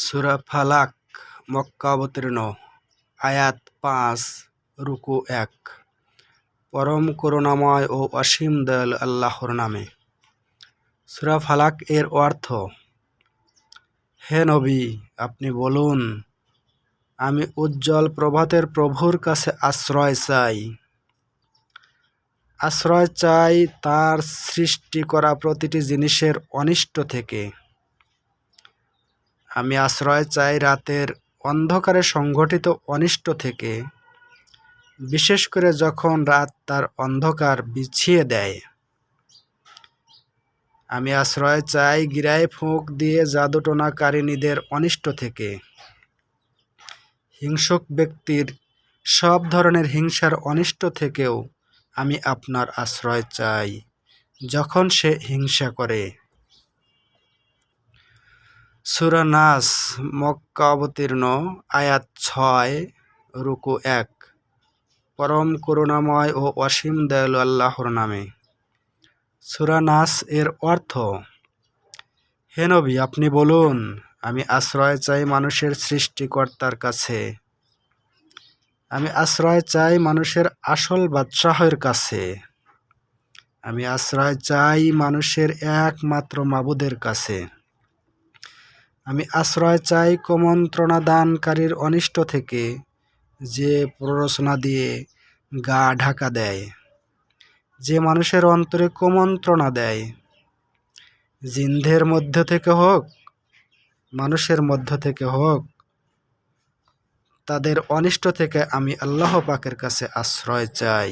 সূরা ফালাক মক্কা অবতীর্ণ। আয়াত ৫ রুকু ১। পরম করুণাময় ও অসীম দয়ালু আল্লাহর নামে। সূরা ফালাক এর অর্থ, হে নবী, আপনি বলুন, আমি উজ্জ্বল প্রভাতের প্রভুর কাছে আশ্রয় চাই। আশ্রয় চাই তার সৃষ্টি করা প্রতিটি জিনিসের অনিষ্ট থেকে। আমি আশ্রয় চাই রাতের অন্ধকারে সংঘটিত অনিষ্ট থেকে, বিশেষ করে যখন রাত তার অন্ধকার বিছিয়ে দেয়। আমি আশ্রয় চাই গিরায় ফুঁক দিয়ে জাদুটোনাকারিনীদের অনিষ্ট থেকে। হিংসুক ব্যক্তির সব ধরনের হিংসার অনিষ্ট থেকেও আমি আপনার আশ্রয় চাই, যখন সে হিংসা করে। সূরা নাস মক্কা অবতীর্ণ। আয়াত ৬ রুকু ১। পরম করুণাময় ও অসীম দয়ালু আল্লাহর নামে। সূরা নাস এর অর্থ, হে নবী, আপনি বলুন, আমি আশ্রয় চাই মানুষের সৃষ্টিকর্তার কাছে। আমি আশ্রয় চাই মানুষের আসল বাদশাহের কাছে। আমি আশ্রয় চাই মানুষের একমাত্র মাবুদের কাছে। আমি আশ্রয় চাই কুমন্ত্রণা দানকারীর অনিষ্ট থেকে, যে প্ররোচনা দিয়ে গা ঢাকা দেয়, যে মানুষের অন্তরে কুমন্ত্রণা দেয়, জিনদের মধ্য থেকে হোক, মানুষের মধ্য থেকে হোক, তাদের অনিষ্ট থেকে আমি আল্লাহ পাকের কাছে আশ্রয় চাই।